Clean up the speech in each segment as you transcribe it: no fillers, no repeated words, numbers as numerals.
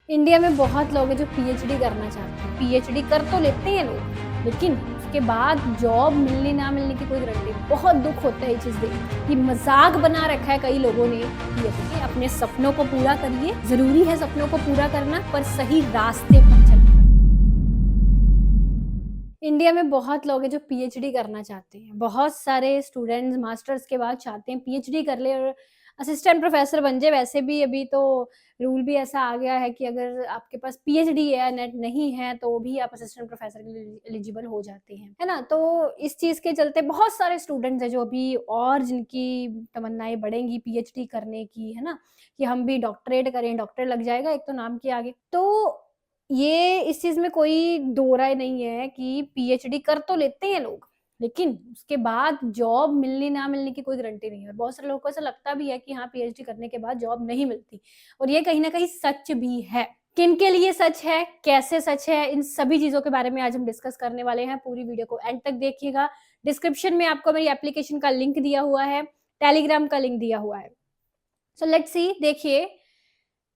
India में बहुत लोग हैं जो पीएचडी करना चाहते हैं। पीएचडी कर तो लेते हैं लोग, लेकिन उसके बाद जॉब मिलने ना मिलने की कोई गारंटी नहीं। बहुत दुख होता है ये चीज देख के कि मजाक बना रखा है कई लोगों ने। पीएचडी अपने सपनों को पूरा करिए, जरूरी है सपनों को पूरा करना, पर सही रास्ते पर चलना। इंडिया में बहुत लोग हैं जो पीएचडी करना चाहते हैं। बहुत सारे स्टूडेंट्स मास्टर्स के बाद चाहते हैं पीएचडी कर ले और असिस्टेंट प्रोफेसर बन जाए। वैसे भी अभी तो रूल भी ऐसा आ गया है कि अगर आपके पास पीएचडी है, नेट नहीं है, तो भी आप असिस्टेंट प्रोफेसर के लिए एलिजिबल हो जाते हैं, है ना। तो इस चीज के चलते बहुत सारे स्टूडेंट्स हैं जो अभी और जिनकी तमन्नाएं बढ़ेंगी पीएचडी करने की, है ना, कि हम भी डॉक्टरेट करें, डॉक्टर लग जाएगा एक तो नाम के आगे। तो ये इस चीज में कोई दो राय नहीं है कि पीएचडी कर तो लेते हैं लोग, लेकिन उसके बाद जॉब मिलने ना मिलने की कोई गारंटी नहीं है। और बहुत सारे लोगों को ऐसा लगता भी है कि हाँ, पीएचडी करने के बाद जॉब नहीं मिलती, और ये कहीं ना कहीं सच भी है। किन के लिए सच है, कैसे सच है, इन सभी चीजों के बारे में आज हम डिस्कस करने वाले हैं। पूरी वीडियो को एंड तक देखिएगा। डिस्क्रिप्शन में आपको मेरी एप्लीकेशन का लिंक दिया हुआ है, टेलीग्राम का लिंक दिया हुआ है। So let's see. देखिए,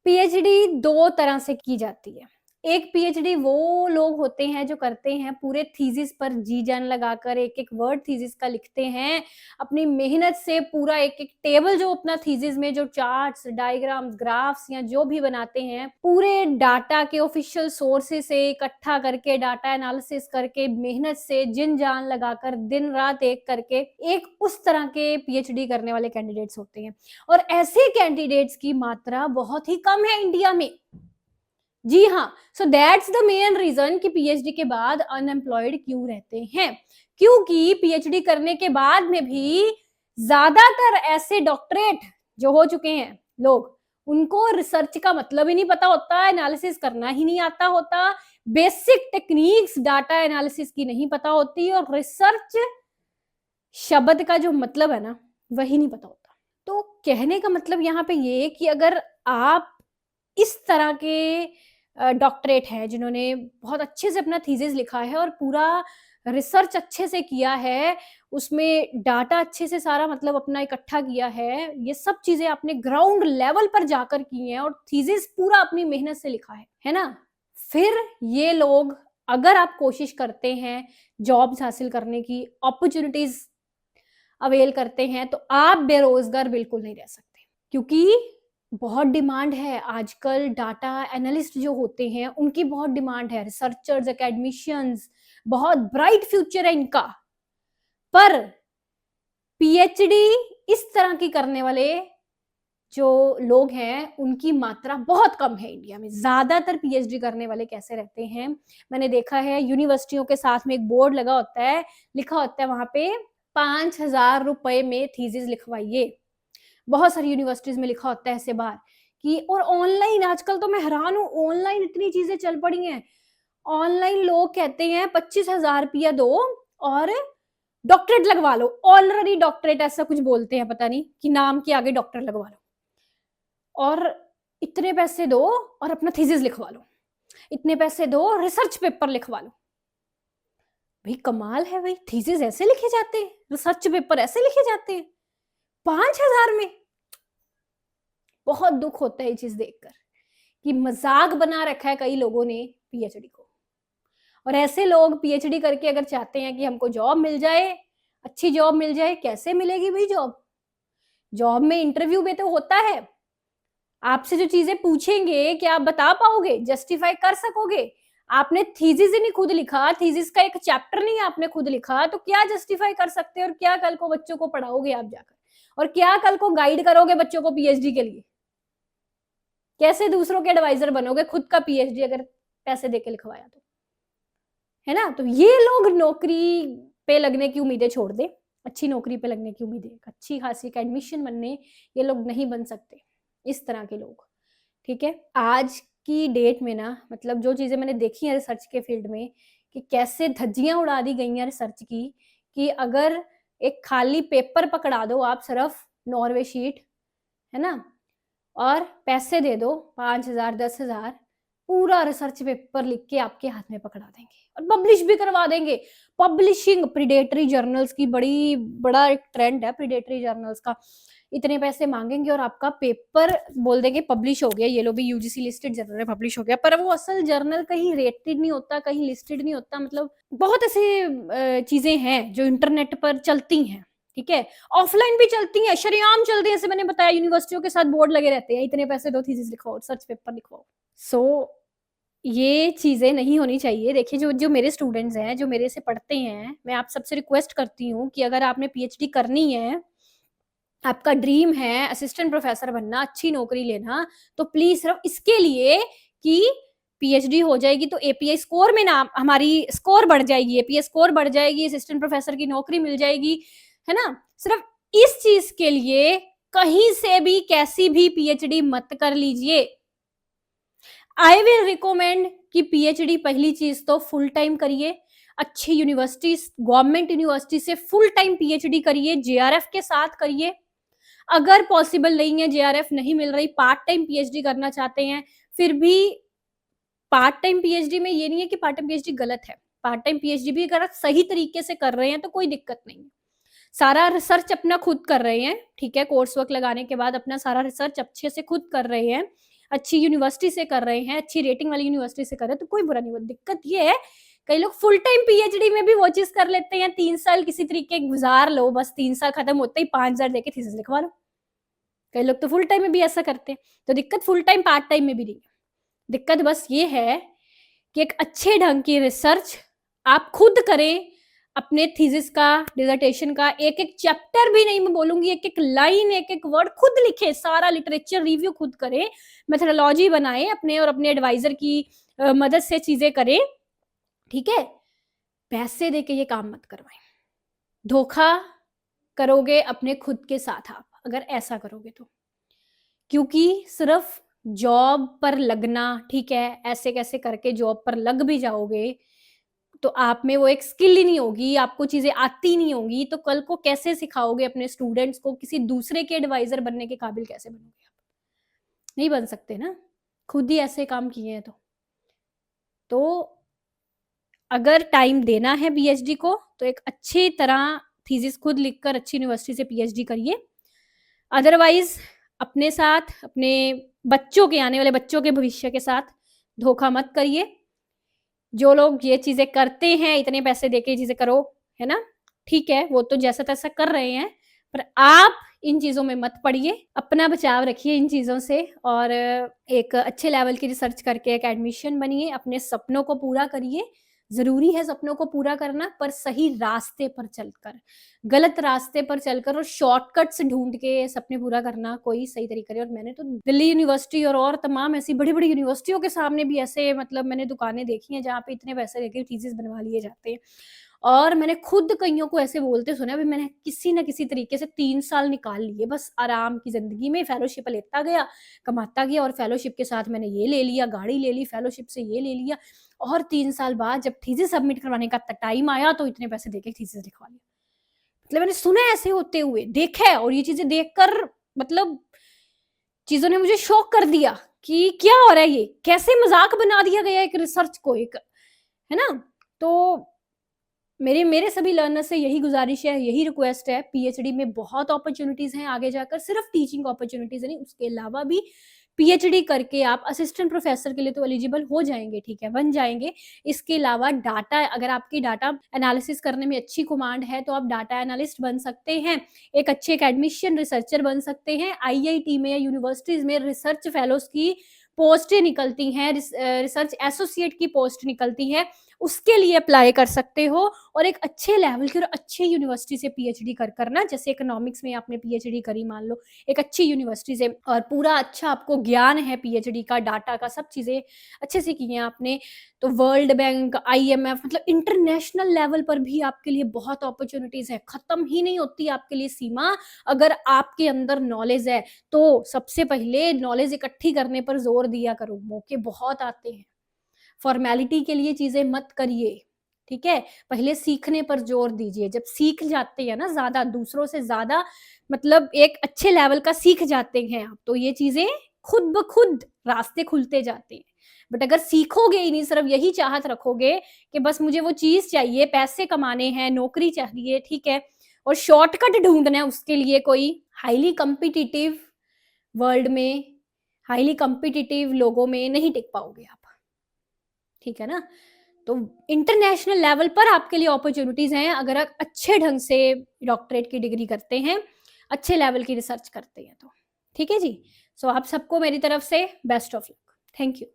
पीएचडी दो तरह से की जाती है। एक पीएचडी वो लोग होते हैं जो करते हैं पूरे थीसिस पर जी जान लगाकर, एक एक वर्ड थीसिस का लिखते हैं अपनी मेहनत से। पूरा एक एक टेबल जो अपना थीसिस में जो चार्ट्स, डायग्राम्स, ग्राफ्स या जो भी बनाते हैं, पूरे डाटा के ऑफिशियल सोर्सेस से इकट्ठा करके, डाटा एनालिसिस करके, मेहनत से जिन जान लगाकर, दिन रात एक करके, एक उस तरह के पीएचडी करने वाले कैंडिडेट्स होते हैं। और ऐसे कैंडिडेट्स की मात्रा बहुत ही कम है इंडिया में। जी हाँ, so that's the main reason कि पीएचडी के बाद अनएम्प्लॉयड क्यों रहते हैं। क्योंकि पीएचडी करने के बाद में भी ज्यादातर ऐसे डॉक्टरेट जो हो चुके हैं लोग, उनको रिसर्च का मतलब ही नहीं पता होता, एनालिसिस करना ही नहीं आता होता, बेसिक टेक्निक्स डाटा एनालिसिस की नहीं पता होती, और रिसर्च शब्द का जो मतलब है ना, वही नहीं पता होता। तो कहने का मतलब यहाँ पे ये कि अगर आप इस तरह के डॉक्टरेट हैं जिन्होंने बहुत अच्छे से अपना थीसिस लिखा है और पूरा रिसर्च अच्छे से किया है, उसमें डाटा अच्छे से सारा मतलब अपना इकट्ठा किया है, ये सब चीजें आपने ग्राउंड लेवल पर जाकर की हैं और थीसिस पूरा अपनी मेहनत से लिखा है ना, फिर ये लोग, अगर आप कोशिश करते हैं जॉब्स हासिल करने की, अपॉर्चुनिटीज अवेल करते हैं, तो आप बेरोजगार बिल्कुल नहीं रह सकते। क्योंकि बहुत डिमांड है आजकल। डाटा एनालिस्ट जो होते हैं उनकी बहुत डिमांड है, रिसर्चर्स, एकेडमिशियंस, बहुत ब्राइट फ्यूचर है इनका। पर पीएचडी इस तरह की करने वाले जो लोग हैं उनकी मात्रा बहुत कम है इंडिया में। ज्यादातर पीएचडी करने वाले कैसे रहते हैं, मैंने देखा है यूनिवर्सिटियों के साथ में एक बोर्ड लगा होता है, लिखा होता है वहां पे 5,000 रुपए में थीसिस लिखवाइए। बहुत सारी यूनिवर्सिटीज में लिखा होता है ऐसे बार कि, और ऑनलाइन आजकल तो मैं हैरान हूँ, ऑनलाइन इतनी चीजें चल पड़ी हैं। ऑनलाइन लोग कहते हैं 25,000 रुपया दो और डॉक्टरेट लगवा लो। ऑलरेडी डॉक्टरेट ऐसा कुछ बोलते हैं, पता नहीं, कि नाम के आगे डॉक्टर लगवा लो, और इतने पैसे दो और अपना थीसिस लिखवा लो, इतने पैसे दो रिसर्च पेपर लिखवा लो। भाई कमाल है भाई, थीसिस ऐसे लिखे जाते हैं, रिसर्च पेपर ऐसे लिखे जाते हैं 5,000 में। बहुत दुख होता है ये चीज देखकर कि मजाक बना रखा है कई लोगों ने पीएचडी को। और ऐसे लोग पीएचडी करके अगर चाहते हैं कि हमको जॉब मिल जाए, अच्छी जॉब मिल जाए, कैसे मिलेगी भाई जॉब? जॉब में इंटरव्यू में तो होता है, आपसे जो चीजें पूछेंगे क्या आप बता पाओगे, जस्टिफाई कर सकोगे? आपने थीसिस ही नहीं खुद लिखा, थीसिस का एक चैप्टर नहीं आपने खुद लिखा, तो क्या जस्टिफाई कर सकते हैं? और क्या कल को बच्चों को पढ़ाओगे आप जाकर, और क्या कल को गाइड करोगे बच्चों को पीएचडी के लिए? कैसे दूसरों के एडवाइजर बनोगे? खुद का पीएचडी अगर पैसे देके लिखवाया तो, है ना। तो ये लोग नौकरी पे लगने की उम्मीदें छोड़ दे, अच्छी नौकरी पे लगने की उम्मीदें, अच्छी खासी एडमिशन बनने ये लोग नहीं बन सकते, इस तरह के लोग। ठीक है, आज की डेट में ना, मतलब जो चीजें मैंने देखी है रिसर्च के फील्ड में, कि कैसे धज्जियां उड़ा दी गई हैं रिसर्च की, कि अगर एक खाली पेपर पकड़ा दो आप, सिर्फ नॉर्वे शीट, है ना, और पैसे दे दो 5,000, 10,000, पूरा रिसर्च पेपर लिख के आपके हाथ में पकड़ा देंगे और पब्लिश भी करवा देंगे। पब्लिशिंग, प्रीडेटरी जर्नल्स की बड़ा एक ट्रेंड है प्रीडेटरी जर्नल्स का। इतने पैसे मांगेंगे और आपका पेपर बोल देंगे पब्लिश हो गया, ये लो भी यूजीसी लिस्टेड जर्नल में पब्लिश हो गया, पर वो असल जर्नल कहीं रेटेड नहीं होता, कहीं लिस्टेड नहीं होता। मतलब बहुत ऐसे चीजें हैं जो इंटरनेट पर चलती हैं, ठीक है, ऑफलाइन भी चलती हैं, शरेआम चलती हैं। जैसे मैंने बताया यूनिवर्सिटियों के साथ बोर्ड लगे रहते हैं, इतने पैसे दो, थीसिस लिखवाओ, सर्च पेपर लिखवाओ। सो ये चीजें नहीं होनी चाहिए। देखिए जो जो मेरे स्टूडेंट्स हैं, जो मेरे से पढ़ते हैं, मैं आप सबसे रिक्वेस्ट करती हूँ कि अगर आपने पीएचडी करनी है, आपका ड्रीम है असिस्टेंट प्रोफेसर बनना, अच्छी नौकरी लेना, तो प्लीज सिर्फ इसके लिए कि पीएचडी हो जाएगी तो एपीआई स्कोर में ना हमारी स्कोर बढ़ जाएगी, एपीआई स्कोर बढ़ जाएगी, असिस्टेंट प्रोफेसर की नौकरी मिल जाएगी, है ना, सिर्फ इस चीज के लिए कहीं से भी कैसी भी पीएचडी मत कर लीजिए। आई विल रिकमेंड कि पीएचडी पहली चीज तो फुल टाइम करिए, अच्छी यूनिवर्सिटी, गवर्नमेंट यूनिवर्सिटी से फुल टाइम पीएचडी करिए, जेआरएफ के साथ करिए। अगर पॉसिबल नहीं है, जेआरएफ नहीं मिल रही, पार्ट टाइम पीएचडी करना चाहते हैं, फिर भी पार्ट टाइम पीएचडी में ये नहीं है कि पार्ट टाइम पीएचडी गलत है, पार्ट टाइम पीएचडी भी अगर आप सही तरीके से कर रहे हैं तो कोई दिक्कत नहीं है। सारा रिसर्च अपना खुद कर रहे हैं, ठीक है, कोर्स वर्क लगाने के बाद अपना सारा रिसर्च अच्छे से खुद कर रहे हैं, अच्छी यूनिवर्सिटी से कर रहे हैं, अच्छी रेटिंग वाली यूनिवर्सिटी से कर रहे हैं, तो कोई बुरा नहीं होता। दिक्कत ये है कई लोग फुल टाइम पीएचडी में भी वो चीज कर लेते हैं, 3 साल किसी तरीके गुजार लो, बस 3 साल खत्म होते ही 5,000 देके थीसिस लिखवा लो। कई लोग तो फुल टाइम में भी ऐसा करते हैं। तो दिक्कत फुल टाइम पार्ट टाइम में भी नहीं है, दिक्कत बस ये है कि एक अच्छे ढंग की रिसर्च आप खुद करें, अपने थीसिस का, डिसर्टेशन का एक एक चैप्टर भी नहीं मैं बोलूंगी, एक एक लाइन, एक एक वर्ड खुद लिखे, सारा लिटरेचर रिव्यू खुद करें, मेथोडोलॉजी बनाएं अपने और अपने एडवाइजर की मदद से चीजें करें, ठीक है। पैसे देके ये काम मत करवाएं, धोखा करोगे अपने खुद के साथ आप अगर ऐसा करोगे तो, क्योंकि सिर्फ जॉब पर लगना, ठीक है, ऐसे कैसे करके जॉब पर लग भी जाओगे तो आप में वो एक स्किल ही नहीं होगी, आपको चीजें आती नहीं होंगी, तो कल को कैसे सिखाओगे अपने स्टूडेंट्स को, किसी दूसरे के एडवाइजर बनने के काबिल कैसे बनोगे आप? नहीं बन सकते ना, खुद ही ऐसे काम किए हैं। तो अगर टाइम देना है पीएचडी को तो एक अच्छी तरह थीसिस खुद लिखकर अच्छी यूनिवर्सिटी से पीएचडी करिए। अदरवाइज अपने साथ, अपने बच्चों के, आने वाले बच्चों के भविष्य के साथ धोखा मत करिए। जो लोग ये चीजें करते हैं, इतने पैसे देके चीजें करो, है ना, ठीक है, वो तो जैसा तैसा कर रहे हैं, पर आप इन चीजों में मत पड़िए, अपना बचाव रखिए इन चीजों से, और एक अच्छे लेवल की रिसर्च करके एक एडमिशन बनिए, अपने सपनों को पूरा करिए। जरूरी है सपनों को पूरा करना, पर सही रास्ते पर चलकर, गलत रास्ते पर चलकर और शॉर्टकट्स ढूंढ के सपने पूरा करना कोई सही तरीका नहीं। और मैंने तो दिल्ली यूनिवर्सिटी और तमाम ऐसी बड़ी बड़ी यूनिवर्सिटियों के सामने भी ऐसे मतलब मैंने दुकानें देखी हैं जहाँ पे इतने पैसे देके थीसिस बनवा लिए जाते हैं, और मैंने खुद कईयों को ऐसे बोलते सुना, अभी मैंने किसी ना किसी तरीके से 3 साल निकाल लिए, बस आराम की जिंदगी में फेलोशिप लेता गया, कमाता गया, और फेलोशिप के साथ मैंने ये ले लिया, गाड़ी ले ली, फेलोशिप से ये ले लिया, और 3 साल बाद जब थीसिस सबमिट करवाने का टाइम आया तो इतने पैसे देके थीसिस लिखवा लिया। मतलब मैंने सुना है ऐसे होते हुए, देखा है, और ये चीजें देखकर मतलब चीजों ने मुझे शॉक कर दिया कि क्या हो रहा है, ये कैसे मजाक बना दिया गया एक रिसर्च को, एक, है ना। तो मेरे सभी लर्नर्स से यही गुजारिश है, यही रिक्वेस्ट है, पीएचडी में बहुत अपॉर्चुनिटीज हैं आगे जाकर, सिर्फ टीचिंग अपॉर्चुनिटीज नहीं, उसके अलावा भी पीएचडी करके आप असिस्टेंट प्रोफेसर के लिए तो एलिजिबल हो जाएंगे, ठीक है, बन जाएंगे। इसके अलावा डाटा, अगर आपकी डाटा एनालिसिस करने में अच्छी कमांड है तो आप डाटा एनालिस्ट बन सकते हैं, एक अच्छे एकेडमिशियन रिसर्चर बन सकते हैं। आईआईटी में या यूनिवर्सिटीज में रिसर्च फेलोज की पोस्टें निकलती हैं, रिसर्च एसोसिएट की पोस्ट निकलती है, उसके लिए अप्लाई कर सकते हो, और एक अच्छे लेवल की और अच्छे यूनिवर्सिटी से पीएचडी कर करना, जैसे इकोनॉमिक्स में आपने पीएचडी करी मान लो एक अच्छी यूनिवर्सिटी से, और पूरा अच्छा आपको ज्ञान है पीएचडी का, डाटा का, सब चीजें अच्छे से की हैं आपने, तो वर्ल्ड बैंक, आईएमएफ, मतलब इंटरनेशनल लेवल पर भी आपके लिए बहुत अपॉर्चुनिटीज है, खत्म ही नहीं होती आपके लिए सीमा। अगर आपके अंदर नॉलेज है तो सबसे पहले नॉलेज इकट्ठी करने पर जोर दिया करो, मौके बहुत आते हैं, फॉर्मेलिटी के लिए चीजें मत करिए, ठीक है, पहले सीखने पर जोर दीजिए। जब सीख जाते हैं ना ज्यादा, दूसरों से ज्यादा, मतलब एक अच्छे लेवल का सीख जाते हैं आप, तो ये चीजें खुद ब खुद रास्ते खुलते जाते हैं। बट अगर सीखोगे ही नहीं, सिर्फ यही चाहत रखोगे कि बस मुझे वो चीज चाहिए, पैसे कमाने हैं, नौकरी चाहिए, ठीक है, और शॉर्टकट ढूंढना है उसके लिए कोई हाईली कॉम्पिटिटिव वर्ल्ड में, हाईली कॉम्पिटिटिव लोगों में नहीं टिक पाओगे आप, ठीक है ना। तो इंटरनेशनल लेवल पर आपके लिए अपॉर्चुनिटीज हैं अगर आप अच्छे ढंग से डॉक्टरेट की डिग्री करते हैं, अच्छे लेवल की रिसर्च करते हैं तो, ठीक है जी। सो आप सबको मेरी तरफ से best of luck. Thank you.